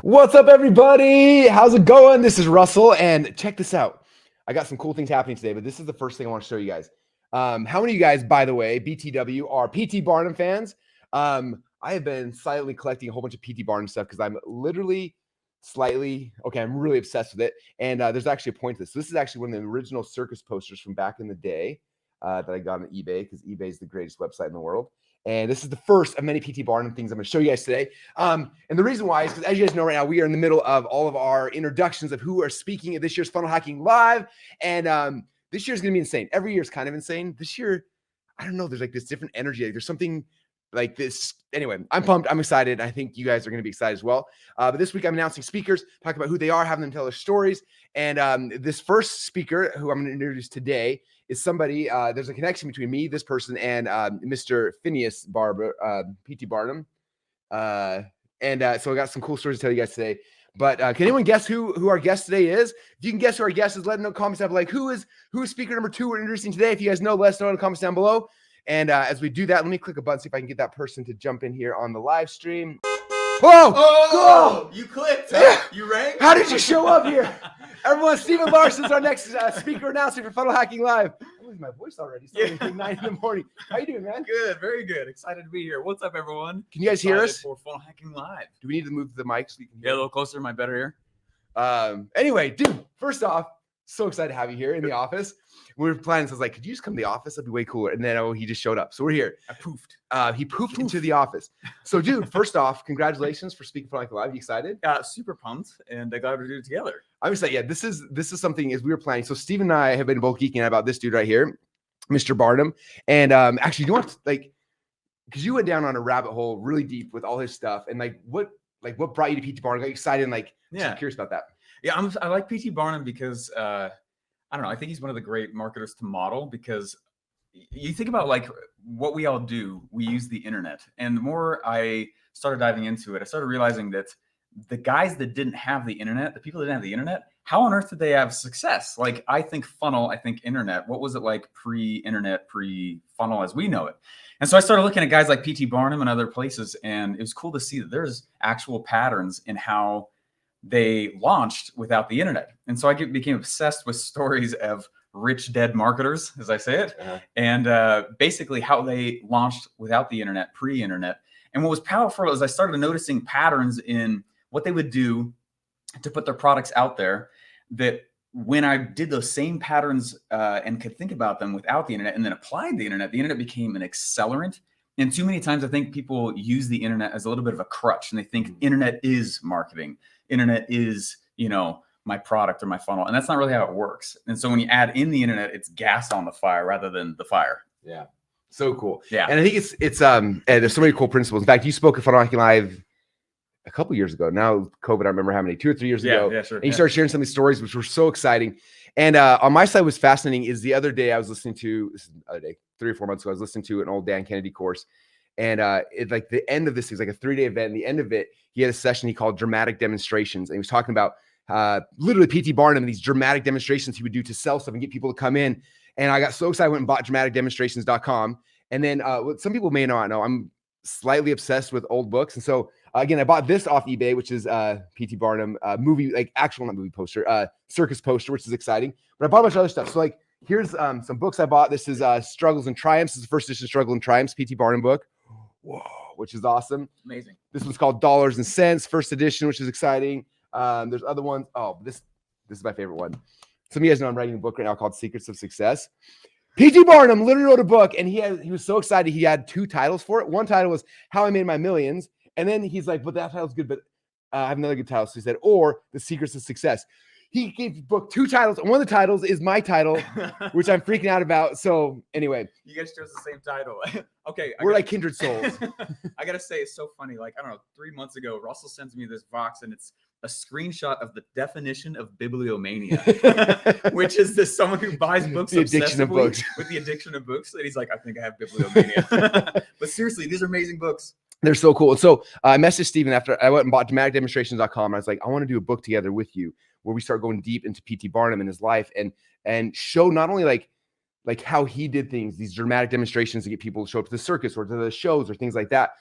What's up, everybody? How's it going? This is Russell, and check this out. I got some cool things happening today, but this is the first thing I want to show you guys. How many of you guys, by the way, BTW, are PT Barnum fans? I have been silently collecting a whole bunch of PT Barnum stuff because I'm literally I'm really obsessed with it. And there's actually a point to this. This is actually one of the original circus posters from back in the day that I got on eBay, because eBay is the greatest website in the world. And this is the first of many PT Barnum things I'm going to show you guys today. And the reason why is because, as you guys know right now, we are in the middle of all of our introductions of who are speaking at this year's Funnel Hacking Live. And this year is going to be insane. Every year is kind of insane. This year, I don't know, there's like this different energy. Like there's something like this. Anyway, I'm pumped. I'm excited. I think you guys are going to be excited as well. But this week I'm announcing speakers, talking about who they are, having them tell their stories. And this first speaker who I'm going to introduce today is somebody, there's a connection between me, this person, and Mr. Phineas Barber, PT Barnum. So I got some cool stories to tell you guys today. But can anyone guess who our guest today is? If you can guess who our guest is, let them know in the comments down below. Like, who is speaker number 2 we're introducing today? If you guys know, let us know in the comments down below. And as we do that, let me click a button, see if I can get that person to jump in here on the live stream. Whoa! Oh! You clicked. Huh? Yeah. You rang? How did you show up here? Everyone, Stephen Larsen's our next speaker announcing for Funnel Hacking Live. I'm losing my voice already. It's only like 9 in the morning. How you doing, man? Good, very good. Excited to be here. What's up, everyone? Can you guys hear us? For Funnel Hacking Live. Do we need to move the mic so we can hear? Yeah, a little closer. Am I better here? Anyway, dude, first off, so excited to have you here in the office. We were planning, so I was like, could you just come to the office? That'd be way cooler. And then he just showed up. So we're here. I poofed. He poofed into the office. So, dude, first off, congratulations for speaking for like live. You excited? Super pumped, and glad to do it together. I'm excited. Yeah, this is something as we were planning. So Steve and I have been both geeking out about this dude right here, Mr. Barnum. And actually, you want like, because you went down on a rabbit hole really deep with all his stuff, and what brought you to PT Barnum? Got you excited and just curious about that. Yeah, I like PT Barnum because I don't know. I think he's one of the great marketers to model, because you think about like what we all do, we use the internet. And the more I started diving into it, I started realizing that the guys that didn't have the internet, the people that didn't have the internet, how on earth did they have success? Like, I think funnel, I think internet. What was it like pre-internet, pre-funnel as we know it? And so I started looking at guys like PT Barnum and other places, and it was cool to see that there's actual patterns in how they launched without the internet. And so I became obsessed with stories of rich dead marketers, as I say it, and basically how they launched without the internet, pre-internet. And what was powerful is I started noticing patterns in what they would do to put their products out there, that when I did those same patterns and could think about them without the internet and then applied the internet became an accelerant. And too many times I think people use the internet as a little bit of a crutch, and they think internet is marketing. Internet is, my product or my funnel. And that's not really how it works. And so when you add in the internet, it's gas on the fire rather than the fire. Yeah. So cool. Yeah. And I think it's and there's so many cool principles. In fact, you spoke at Funnel Hacking Live a couple years ago. Now COVID, I remember how many, 2 or 3 years ago. Yeah, sure. And you started sharing some of these stories, which were so exciting. And on my side, was fascinating is the other day I was listening to, this is the other day, 3 or 4 months ago, I was listening to an old Dan Kennedy course. And it's like the end of this is like a 3-day event. And the end of it, he had a session he called dramatic demonstrations. And he was talking about literally PT Barnum and these dramatic demonstrations he would do to sell stuff and get people to come in. And I got so excited, I went and bought dramaticdemonstrations.com. And then what some people may not know, I'm slightly obsessed with old books. And so again, I bought this off eBay, which is PT Barnum movie, like actual, not movie poster, circus poster, which is exciting. But I bought a bunch of other stuff. So like, here's some books I bought. This is Struggles and Triumphs. This is the first edition Struggles and Triumphs, PT Barnum book. Whoa, which is awesome. Amazing. This one's called Dollars and Cents, first edition, which is exciting. There's other ones. Oh, this is my favorite one. Some of you guys know I'm writing a book right now called Secrets of Success. PT Barnum literally wrote a book, and he was so excited. He had 2 titles for it. One title was How I Made My Millions. And then he's like, but that title's good, but I have another good title. So he said, or The Secrets of Success. He gave the book 2 titles, and one of the titles is my title, which I'm freaking out about. So anyway. You guys chose the same title. Okay. We're like kindred souls. I got to say, it's so funny. Like, I don't know, 3 months ago, Russell sends me this box, and it's a screenshot of the definition of bibliomania, which is this someone who buys books the addiction of books. With the addiction of books. And he's like, I think I have bibliomania. But seriously, these are amazing books. They're so cool. So I messaged Steven after I went and bought dramaticdemonstrations.com. I was like, I want to do a book together with you where we start going deep into PT Barnum and his life and show not only like how he did things, these dramatic demonstrations to get people to show up to the circus or to the shows or things like that,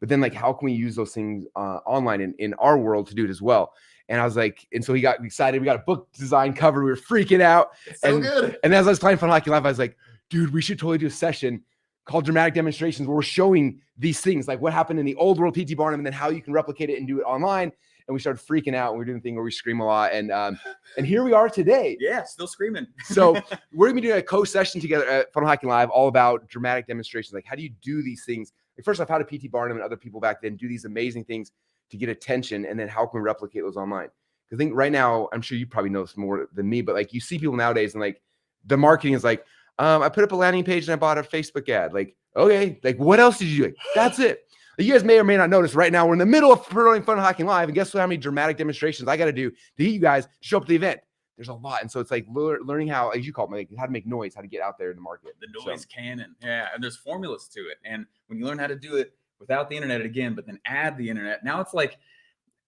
but then like, how can we use those things online in our world to do it as well? And I was like, and so he got excited. We got a book design covered. We were freaking out. It's so good. And as I was playing Funnel Hacking Live, I was like, dude, we should totally do a session called Dramatic Demonstrations where we're showing these things, like what happened in the old world PT Barnum, and then how you can replicate it and do it online. And we started freaking out. And we're doing the thing where we scream a lot. And here we are today. Yeah, still screaming. So we're gonna be doing a co-session together at Funnel Hacking Live, all about dramatic demonstrations. Like, how do you do these things? Like, first off, how did PT Barnum and other people back then do these amazing things to get attention? And then how can we replicate those online? Because I think right now, I'm sure you probably know this more than me, but like, you see people nowadays and like the marketing is like, I put up a landing page and I bought a Facebook ad. Like, okay, like what else did you do? Like, that's it. You guys may or may not notice right now we're in the middle of promoting Funnel Hacking Live, and guess what? How many dramatic demonstrations I got to do to get you guys to show up to the event? There's a lot, and so it's like learning how, as you call it, like how to make noise, how to get out there in the market. The noise cannon, yeah, and there's formulas to it. And when you learn how to do it without the internet again, but then add the internet, now it's like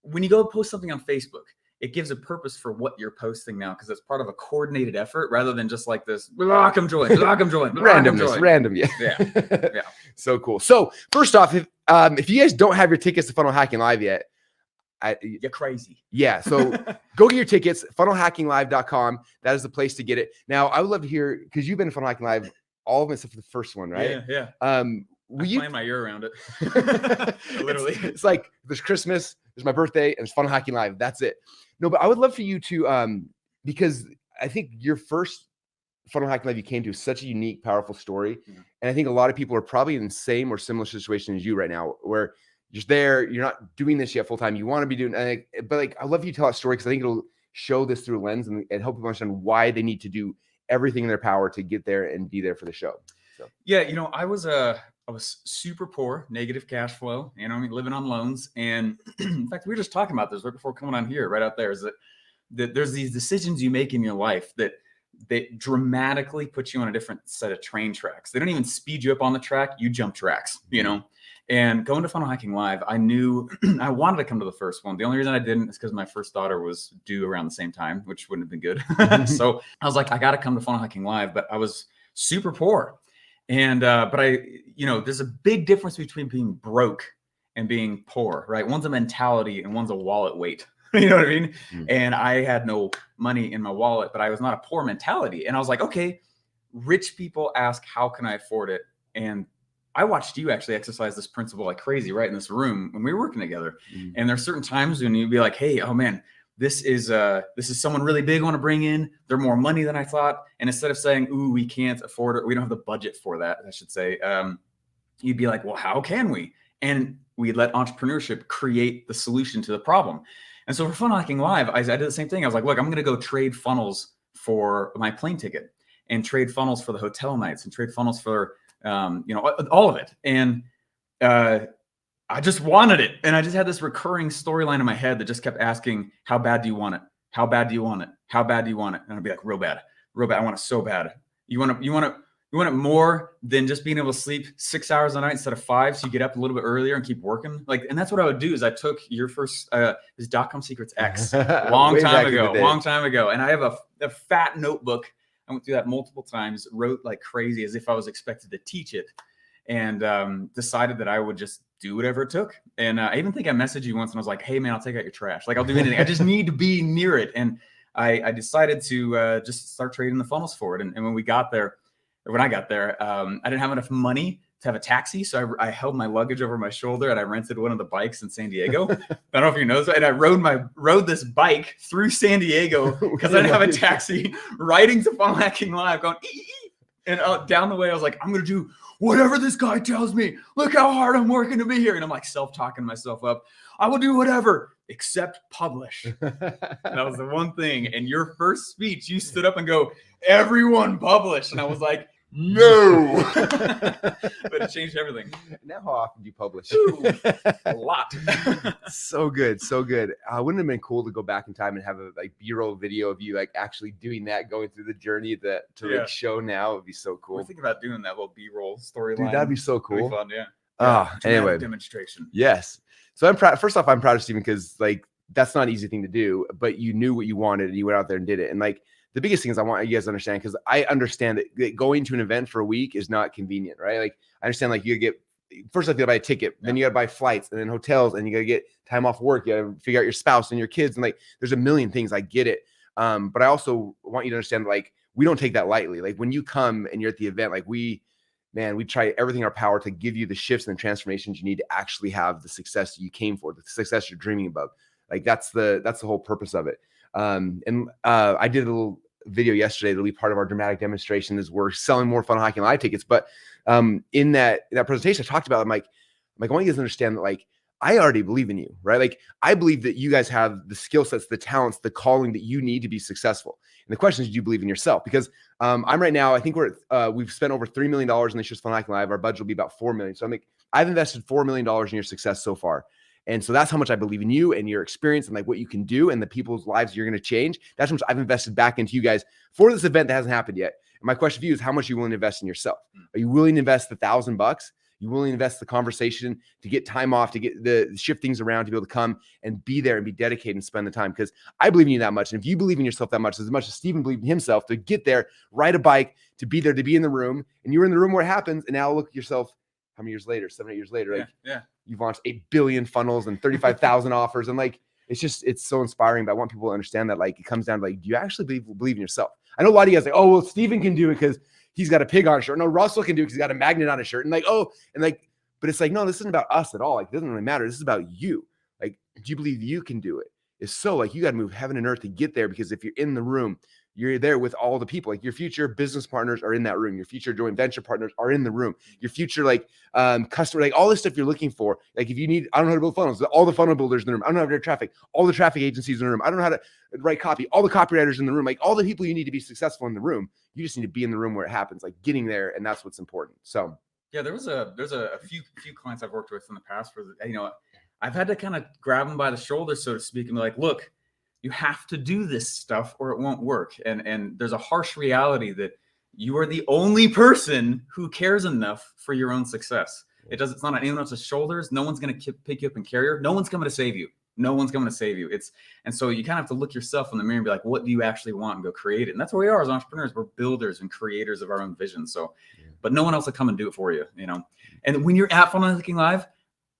when you go post something on Facebook, it gives a purpose for what you're posting now, because it's part of a coordinated effort rather than just like this, come join, randomness, random, yeah. Yeah. So cool. So first off, if you guys don't have your tickets to Funnel Hacking Live yet, you're crazy. Yeah. So go get your tickets, funnelhackinglive.com. That is the place to get it. Now, I would love to hear, because you've been to Funnel Hacking Live, all of them except for the first one, right? Yeah. I'm playing my ear around it. Literally. It's like there's Christmas, there's my birthday, and there's Funnel Hacking Live. That's it. No, but I would love for you to, because I think your first Funnel Hacking Live you came to is such a unique, powerful story. Yeah. And I think a lot of people are probably in the same or similar situation as you right now, where you're just there, you're not doing this yet full time. You want to be doing, but like, I love you to tell that story, because I think it'll show this through a lens and help people understand why they need to do everything in their power to get there and be there for the show. So yeah, I was super poor, negative cash flow, living on loans. And in fact, we were just talking about this right before coming on here, right out there, is that there's these decisions you make in your life that dramatically put you on a different set of train tracks. They don't even speed you up on the track. You jump tracks, and going to Funnel Hacking Live, I knew I wanted to come to the first one. The only reason I didn't is because my first daughter was due around the same time, which wouldn't have been good. So I was like, I got to come to Funnel Hacking Live, but I was super poor. And, but there's a big difference between being broke and being poor, right? One's a mentality and one's a wallet weight. You know what I mean? Mm-hmm. And I had no money in my wallet, but I was not a poor mentality. And I was like, okay, rich people ask, how can I afford it? And I watched you actually exercise this principle like crazy right in this room when we were working together. Mm-hmm. And there's certain times when you'd be like, hey, oh man, this is someone really big I want to bring in. They're more money than I thought. And instead of saying, ooh, we can't afford it, we don't have the budget for that, I should say, you'd be like, well, how can we? And we let entrepreneurship create the solution to the problem. And so for Funnel Hacking Live, I did the same thing. I was like, look, I'm going to go trade funnels for my plane ticket, and trade funnels for the hotel nights, and trade funnels for, all of it. And I just wanted it. And I just had this recurring storyline in my head that just kept asking, how bad do you want it? How bad do you want it? How bad do you want it? And I'd be like, real bad. I want it so bad. You want it more than just being able to sleep 6 hours a night instead of 5. So you get up a little bit earlier and keep working. And that's what I would do is I took your first, this .com Secrets X long time ago. And I have a fat notebook. I went through that multiple times, wrote like crazy as if I was expected to teach it, and decided that I would just do whatever it took. And I even think I messaged you once and I was like, hey man, I'll take out your trash. Like, I'll do anything. I just need to be near it. And I decided to just start trading the funnels for it. And when I got there, I didn't have enough money to have a taxi. So I held my luggage over my shoulder and I rented one of the bikes in San Diego. I don't know if you know this, and I rode this bike through San Diego because I didn't have a taxi, riding to Funnel Hacking Live, going, and down the way, I was like, I'm going to do whatever this guy tells me. Look how hard I'm working to be here. And I'm like self-talking myself up. I will do whatever except publish. That was the one thing. And your first speech, you stood up and go, everyone publish. And I was like, no. But it changed everything. Now, how often do you publish? A lot. So good. Wouldn't it have been cool to go back in time and have a B-roll video of you actually doing that, going through the journey to show now? It would be so cool. We're thinking about doing that little B-roll storyline. Dude, that'd be so cool. That'd be fun, yeah. Anyway, demonstration. Yes. So I'm proud. First off, I'm proud of Steven, because that's not an easy thing to do, but you knew what you wanted and you went out there and did it. And the biggest thing is I want you guys to understand, because I understand that going to an event for a week is not convenient, right? I understand you get first you got to buy a ticket, then you got to buy flights and then hotels, and you got to get time off work. You got to figure out your spouse and your kids. And like, there's a million things. I get it. But I also want you to understand, like, we don't take that lightly. Like when you come and you're at the event, like we try everything in our power to give you the shifts and the transformations you need to actually have the success you came for, the success you're dreaming about. Like that's the whole purpose of it. I did a little video yesterday that'll be part of our dramatic demonstration is we're selling more Funnel Hacking Live tickets. But in that presentation I talked about, I'm like, I want you guys to understand that, like, I already believe in you, right? Like I believe that you guys have the skill sets, the talents, the calling that you need to be successful. And the question is, do you believe in yourself? Because I'm right now, I think we've spent over $3 million in this year's Funnel Hacking Live. Our budget will be about $4 million. So I've invested $4 million in your success so far. And so that's how much I believe in you and your experience and like what you can do and the people's lives you're going to change. That's how much I've invested back into you guys for this event that hasn't happened yet. And my question for you is, how much are you willing to invest in yourself? Are you willing to invest $1,000? You willing to invest the conversation to get time off, to get the shift things around, to be able to come and be there and be dedicated and spend the time? Because I believe in you that much. And if you believe in yourself that much as Stephen believed in himself, to get there, ride a bike, to be there, to be in the room, and you're in the room where it happens. And now look at yourself, how many years later, 7 or 8 years later, like you've launched 8 billion funnels and 35,000 offers. And like, it's so inspiring. But I want people to understand that, like, it comes down to, like, do you actually believe in yourself? I know a lot of you guys like, oh, well, Stephen can do it because he's got a pig on his shirt. No, Russell can do it because he's got a magnet on his shirt. And like, but it's like, no, this isn't about us at all. Like, it doesn't really matter. This is about you. Like, do you believe you can do it? It's so, like, you got to move heaven and earth to get there, because if you're in the room, you're there with all the people. Like, your future business partners are in that room. Your future joint venture partners are in the room. Your future, like, customer, like all this stuff you're looking for. Like, if you need, I don't know how to build funnels, all the funnel builders in the room. I don't know how to do traffic, all the traffic agencies in the room. I don't know how to write copy, all the copywriters in the room. Like, all the people you need to be successful in the room. You just need to be in the room where it happens, like getting there. And that's what's important. So yeah, there's a few clients I've worked with in the past where, you know, I've had to kind of grab them by the shoulder, so to speak, and be like, look, you have to do this stuff or it won't work. And there's a harsh reality that you are the only person who cares enough for your own success. It's not on anyone else's shoulders. No one's going to pick you up and carry you. No one's coming to save you. No one's coming to save you. And so you kind of have to look yourself in the mirror and be like, what do you actually want, and go create it. And that's where we are as entrepreneurs. We're builders and creators of our own vision. So, but no one else will come and do it for you, you know? And when you're at Funnel Hacking Live,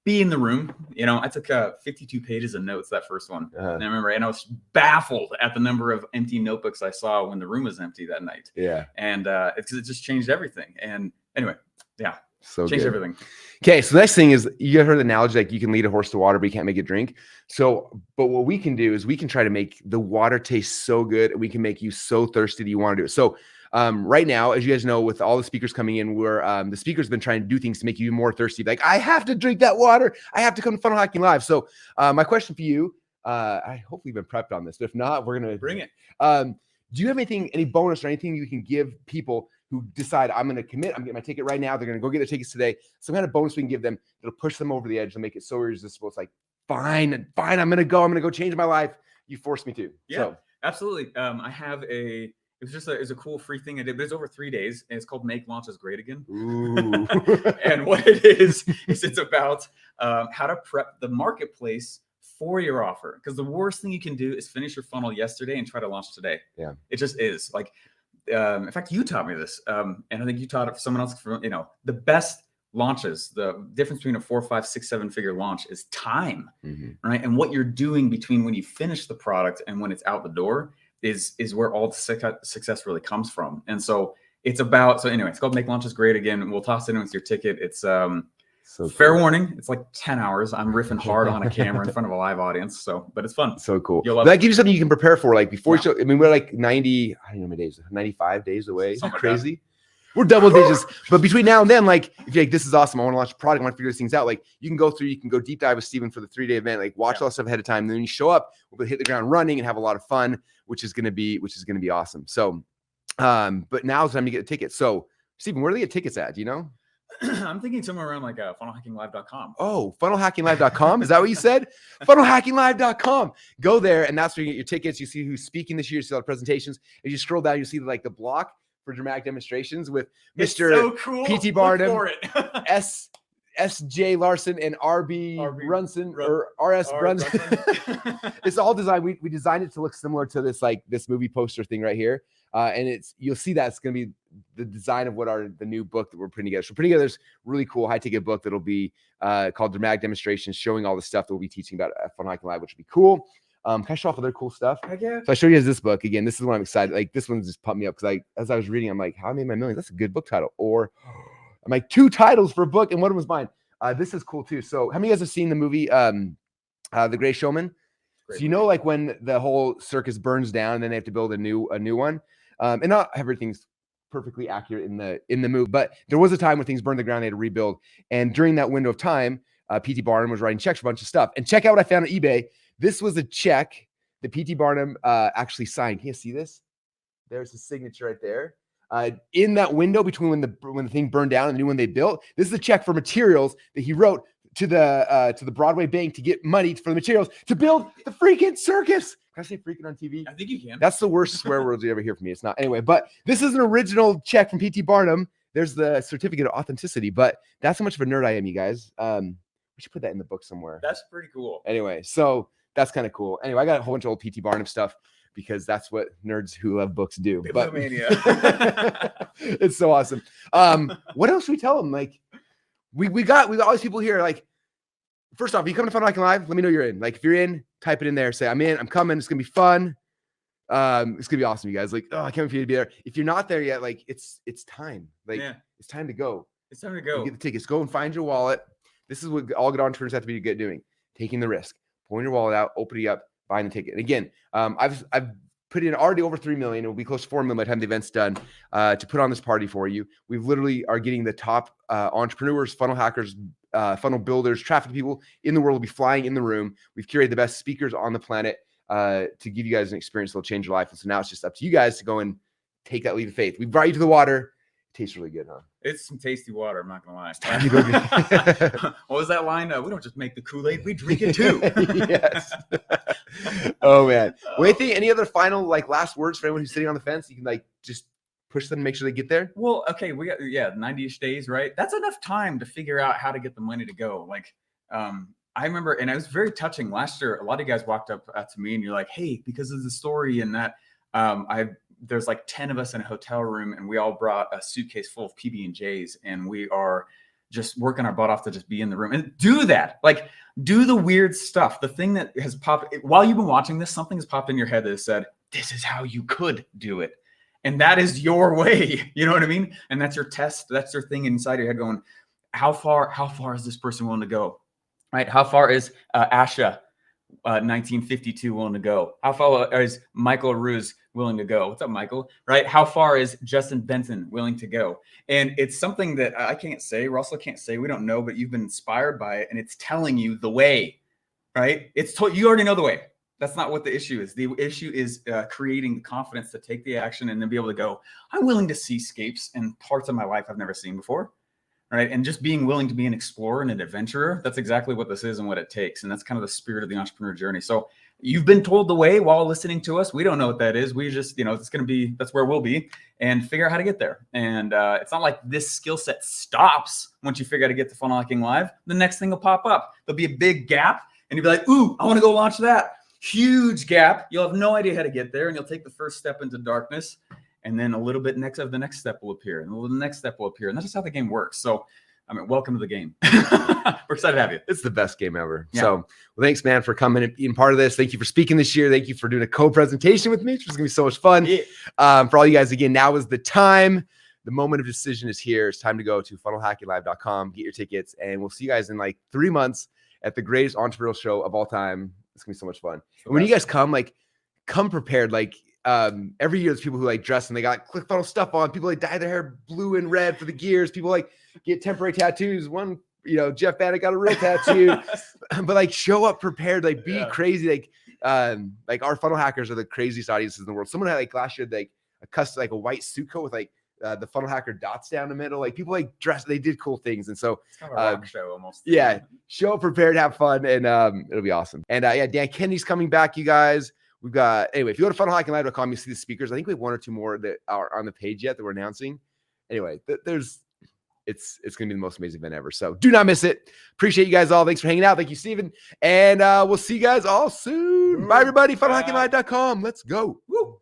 be in the room. You know, I took 52 pages of notes that first one. And I remember, and I was baffled at the number of empty notebooks I saw when the room was empty that night. Yeah. And it's because it just changed everything. And anyway, yeah. So changed everything. Okay. So the next thing is, you ever heard the analogy, like, you can lead a horse to water, but you can't make it drink. So, but what we can do is we can try to make the water taste so good, and we can make you so thirsty that you want to do it. So right now, as you guys know, with all the speakers coming in, the speakers have been trying to do things to make you more thirsty. Like, I have to drink that water. I have to come to Funnel Hacking Live. So my question for you, I hope we've been prepped on this, but if not, we're going to bring it. Do you have any bonus or anything you can give people who decide, I'm going to commit, I'm getting my ticket right now, they're going to go get their tickets today, some kind of bonus we can give them that'll push them over the edge and make it so irresistible? It's like, fine, I'm going to go change my life. You forced me to. Yeah, so. Absolutely. I have it was a cool free thing I did, but it's over 3 days, and it's called Make Launches Great Again. Ooh. And what it is it's about how to prep the marketplace for your offer. Because the worst thing you can do is finish your funnel yesterday and try to launch today. Yeah, it just is. Like, in fact, you taught me this, and I think you taught it for someone else. You know, the best launches, the difference between a 4, 5, 6, 7-figure launch is time, right? And what you're doing between when you finish the product and when it's out the door is where all the success really comes from. And so it's about, so anyway, it's called Make Launches Great Again. We'll toss it in with your ticket. It's so fair warning, it's like 10 hours. I'm riffing hard on a camera in front of a live audience. So, but it's fun. So cool. That gives you something you can prepare for, like, before you show. I mean, we're like 90, I don't know how many days, 95 days away. Isn't that crazy? We're double digits. But between now and then, like, if you're like, this is awesome, I want to launch a product, I want to figure these things out, like, you can go deep dive with Stephen for the 3-day event, like, watch all that stuff ahead of time. Then when you show up, we'll hit the ground running and have a lot of fun, which is going to be awesome. So, but now it's time to get a ticket. So, Stephen, where do they get tickets at? Do you know? I'm thinking somewhere around like funnelhackinglive.com. Oh, funnelhackinglive.com. Is that what you said? Funnelhackinglive.com. Go there, and that's where you get your tickets. You see who's speaking this year. You see all the presentations. If you scroll down, you see like the block for dramatic demonstrations with Mr. PT Barnum, S.J. Larsen, and R.B. Brunson, or R.S. Brunson. It's all designed. We designed it to look similar to this movie poster thing right here. And you'll see that's going to be the design of the new book that we're putting together. So we're putting together this really cool high ticket book that'll be called Dramatic Demonstrations, showing all the stuff that we'll be teaching about at Funnel Hacking Live, which would be cool. Can I show off other cool stuff? Heck yeah. So I showed you guys this book. Again, this is what I'm excited. Like, this one just pumped me up because as I was reading, I'm like, How I Made My Millions. That's a good book title. Or I'm like, 2 titles for a book, and one of them was mine. This is cool too. So how many of you guys have seen the movie The Great Showman? Great So you know, like when the whole circus burns down and then they have to build a new one. And not everything's perfectly accurate in the movie, but there was a time when things burned to the ground, they had to rebuild. And during that window of time, P.T. Barnum was writing checks for a bunch of stuff. And check out what I found on eBay. This was a check that P.T. Barnum actually signed. Can you see this? There's his signature right there. In that window between when the thing burned down and the new one they built, this is a check for materials that he wrote to the Broadway bank to get money for the materials to build the freaking circus. Can I say freaking on TV? I think you can. That's the worst swear words you ever hear from me. It's not anyway, but this is an original check from P.T. Barnum. There's the certificate of authenticity, but that's how much of a nerd I am, you guys. We should put that in the book somewhere. That's pretty cool. Anyway, so that's kind of cool. Anyway, I got a whole bunch of old P.T. Barnum stuff because that's what nerds who love books do. Bibliomania. It's so awesome. What else should we tell them? Like, we got all these people here. Like, first off, if you come to Funnel Hacking Live, let me know you're in. Like, if you're in, type it in there. Say, I'm in, I'm coming. It's going to be fun. It's going to be awesome, you guys. Like, oh, I can't wait for you to be there. If you're not there yet, like, it's time. Like, It's time to go. It's time to go. You get the tickets. Go and find your wallet. This is what all good entrepreneurs have to be good doing. Taking the risk. Pulling your wallet out, opening it up, buying the ticket. And again, I've put in already over 3 million. It will be close to 4 million by the time the event's done to put on this party for you. We literally are getting the top entrepreneurs, funnel hackers, funnel builders, traffic people in the world will be flying in the room. We've curated the best speakers on the planet to give you guys an experience that'll change your life. And so now it's just up to you guys to go and take that leap of faith. We brought you to the water. It tastes really good, huh? It's some tasty water, I'm not gonna lie. What was that line? We don't just make the Kool-Aid, we drink it too. Yes. Oh man. Wait, any other final last words for anyone who's sitting on the fence? You can just push them to make sure they get there. Well, okay, we got 90-ish days, right? That's enough time to figure out how to get the money to go. I remember, and it was very touching last year. A lot of you guys walked up to me and you're like, hey, because of the story and that, there's 10 of us in a hotel room and we all brought a suitcase full of PB&Js and we are just working our butt off to just be in the room and do that. Do the weird stuff. The thing that has popped while you've been watching this, something has popped in your head that has said, this is how you could do it. And that is your way. You know what I mean? And that's your test. That's your thing inside your head going, how far is this person willing to go? Right? How far is Asha 1952 willing to go? How far is Michael Ruse willing to go? What's up, Michael? Right? How far is Justin Benson willing to go? And it's something that I can't say, Russell can't say, we don't know, but you've been inspired by it and it's telling you the way, right? You already know the way. That's not what the issue is. The issue is creating the confidence to take the action and then be able to go, I'm willing to see scapes and parts of my life I've never seen before. Right. And just being willing to be an explorer and an adventurer. That's exactly what this is and what it takes. And that's kind of the spirit of the entrepreneur journey. So you've been told the way while listening to us. We don't know what that is. We just, that's where we'll be and figure out how to get there. And it's not like this skill set stops once you figure out how to get to Funnel Hacking Live. The next thing will pop up. There'll be a big gap and you'll be like, ooh, I want to go launch that. Huge gap. You'll have no idea how to get there. And you'll take the first step into darkness. And then a little bit of the next step will appear, and the next step will appear. And that's just how the game works. So, welcome to the game. We're excited to have you. It's the best game ever. Yeah. So, thanks, man, for coming and being part of this. Thank you for speaking this year. Thank you for doing a co-presentation with me, which is going to be so much fun. Yeah. For all you guys, again, now is the time. The moment of decision is here. It's time to go to funnelhackinglive.com, get your tickets, and we'll see you guys in 3 months at the greatest entrepreneurial show of all time. It's going to be so much fun. And when you guys come, come prepared. Every year there's people who dress and they got ClickFunnels stuff on. People dye their hair blue and red for the gears. People get temporary tattoos. One, Jeff Bannock got a real tattoo. But show up prepared. Be crazy. Our funnel hackers are the craziest audiences in the world. Someone had last year a custom a white suit coat with the funnel hacker dots down the middle. People dress. They did cool things. And so it's kind of a rock show almost. Yeah, show up prepared, have fun, and it'll be awesome. And Dan Kennedy's coming back, you guys. We've got, anyway, if you go to funnelhackinglive.com, you see the speakers. I think we have 1 or 2 more that are on the page yet that we're announcing. Anyway, it's going to be the most amazing event ever. So do not miss it. Appreciate you guys all. Thanks for hanging out. Thank you, Steven. And we'll see you guys all soon. Bye, everybody. Funnelhackinglive.com. Let's go. Woo.